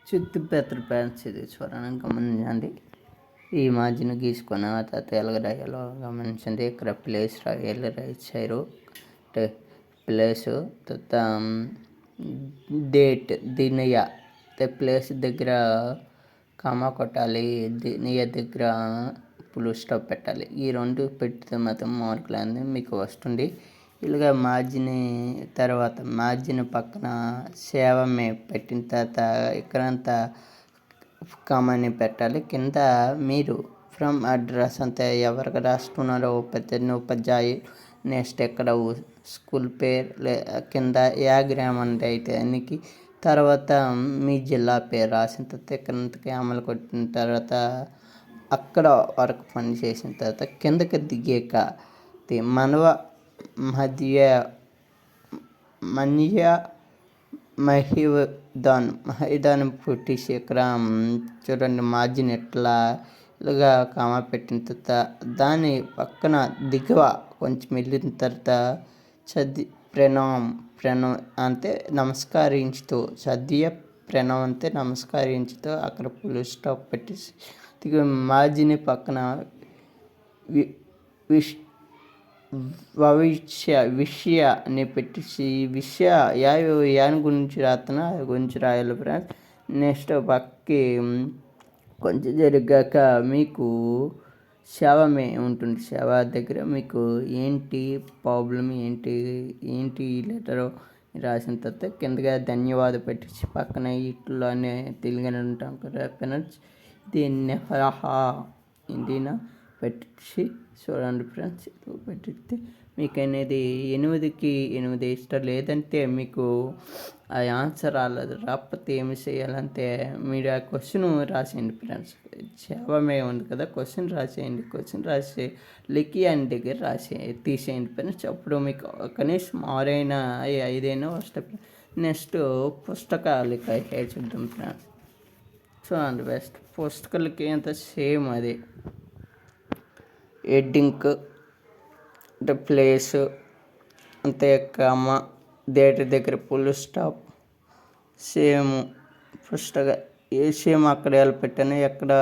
చుట్టుపక్కల ప్యాంట్స్ ఇది చూడండి, గమనించండి. ఈ మార్జిన్ గీసుకున్న తర్వాత ఎలాగ రాయాలో గమనించండి. ఇక్కడ ప్లేస్ రాయాలి, రైట్ సైడ్ ప్లేసు, తర్వాత డేట్ దినయ ప్లేస్ దగ్గర కామా కొట్టాలి, దినయ దగ్గర ఫుల్ స్టాప్ పెట్టాలి. ఈ రెండు పెడితే మాత్రం మార్కులు అనేది మీకు వస్తుంది. ఇలాగ మార్జిన్ తర్వాత మార్జిన్ పక్కన సేవమే పెట్టిన తర్వాత ఇక్కడంతా కామాని పెట్టాలి. కింద మీరు ఫ్రమ్ అడ్రస్ అంతే ఎవరికి రాస్తున్నారో ఉపాధ్యాయు, నెక్స్ట్ ఎక్కడ స్కూల్ పేరు కింద యాగ్రామ్ అంటే అయితే అన్నికి, తర్వాత మీ జిల్లా పేరు రాసిన తర్వాత ఇక్కడంతకి అమలు కొట్టిన తర్వాత అక్కడ వరకు పని చేసిన తర్వాత కిందకి దిగాక మనవ మహిదానం పుట్టేసి ఇక్కడ చూడండి మార్జిన్ ఎట్లా ఇలాగా కామా పెట్టిన తర్వాత దాని పక్కన దిగువ కొంచెం వెళ్ళిన తర్వాత ప్రణవం అంటే నమస్కరించుతూ ప్రణవం అంటే నమస్కరించుతూ అక్కడ ఫుల్ స్టాప్ పెట్టేసి మార్జిన్ పక్కన విషయ అని పెట్టేసి యాని గురించి రాస్తున్నా గురించి రాయాలి ఫ్రెండ్స్. నెక్స్ట్ పక్కకి కొంచెం జరిగాక మీకు శవమే ఉంటుంది. శవ దగ్గర మీకు ఏంటి ప్రాబ్లం ఏంటి లెటరు రాసిన తర్వాత కిందగా ధన్యవాదాలు పెట్టేసి పక్కన ఇట్లోనే తెలుగుని ఉంటాం కదా ఫ్రెండ్స్, దీన్ని ఇండినా పెట్టేసి చూడండి ఫ్రెండ్స్. పెట్టిస్తే మీకు అనేది 8కి 8 ఇష్టం. లేదంటే మీకు ఆ ఆన్సర్ రాకపోతే ఏమి చేయాలంటే మీరు ఆ క్వశ్చన్ రాసేయండి ఫ్రెండ్స్. శవమే ఉంది కదా, క్వశ్చన్ రాసేయండి. క్వశ్చన్ రాసి లిఖి అని దగ్గర తీసేయండి ఫ్రెండ్స్. అప్పుడు మీకు కనీసం 6 5 వస్తాయి. నెక్స్ట్ పుస్తకాలకి చూద్దాం ఫ్రెండ్స్. చూడండి బెస్ట్ పుస్తకాలకి అంత సేమ్ అది హెడ్డింగ్ అంటే ప్లేసు అంతే కామ డేట్ దగ్గర ఫుల్ స్టాప్ సేమ్ పుస్తక ఏ సేమ్ అక్కడ ఎలా పెట్టాను ఎక్కడ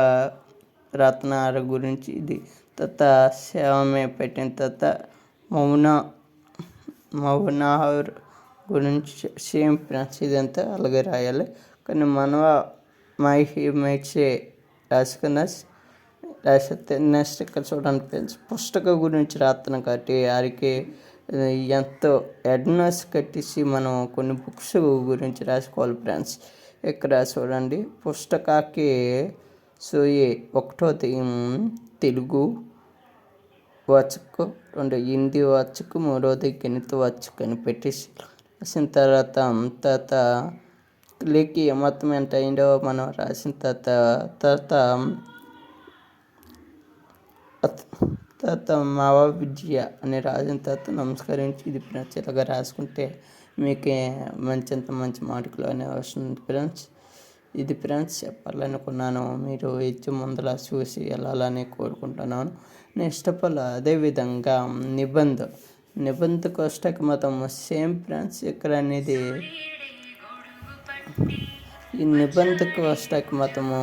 రత్నాల గురించి ఇది తర్వాత సేవమే పెట్టిన తర్వాత మౌనార్ గురించి సేమ్ ఫ్రెండ్స్. ఇదంతా అలాగే రాయాలి. కానీ మైచే రాసుకున్న రాస్తే నెక్స్ట్ ఇక్కడ చూడండి ఫ్రెండ్స్, పుస్తకం గురించి రాస్తున్నాం కాబట్టి వారికి ఎంతో అడ్వాన్స్ కట్టేసి మనం కొన్ని బుక్స్ గురించి రాసుకోవాలి ఫ్రెండ్స్. ఇక్కడ చూడండి పుస్తకాకి ఒకటోది తెలుగు వచ్చకు, 2 హిందీ వచ్చకు, 3వది గణిత వచ్చకు అని పెట్టేసి రాసిన తర్వాత లేకి మొత్తం ఎంత అయిందో మనం రాసిన తర్వాత మావ విద్య అని రాసిన తర్వాత నమస్కరించి ఇది ఫ్రెండ్స్. ఇలాగా రాసుకుంటే మీకు మంచి మార్కులు అనేవి వస్తుంది ఫ్రెండ్స్. ఇది ఫ్రెండ్స్ చెప్పాలనుకున్నాను. మీరు ఎగ్జామ్ ముందర చూసి వెళ్ళాలని కోరుకుంటున్నాను. నెక్స్ట్ ఆఫ్ ఆల్ అదేవిధంగా నిబంధకు వస్తాక మొత్తం సేమ్ ఫ్రెండ్స్. ఇక్కడ అనేది ఈ నిబంధకు వస్తాక మొత్తము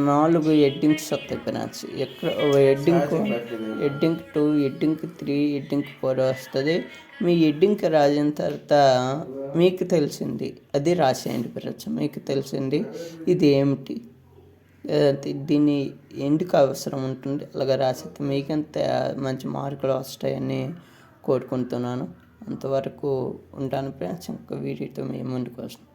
4 హెడ్డింగ్స్ వస్తాయి ఫ్రెండ్స్. ఎక్కడ హెడ్డింగ్ 2, హెడ్డింగ్ 3, హెడ్డింగ్ 4 వస్తుంది. మీ హెడ్డింగ్ రాసిన తర్వాత మీకు తెలిసింది అది రాసేయండి ఫ్రెండ్స్. మీకు తెలిసింది ఇది ఏమిటి దీన్ని ఎందుకు అవసరం ఉంటుంది అలాగా రాసేస్తే మీకంత మంచి మార్కులు వస్తాయని కోరుకుంటున్నాను. అంతవరకు ఉంటాను ఫ్రెండ్స్. ఇంకో వీడియోతో మీ ముందుకు వస్తాను.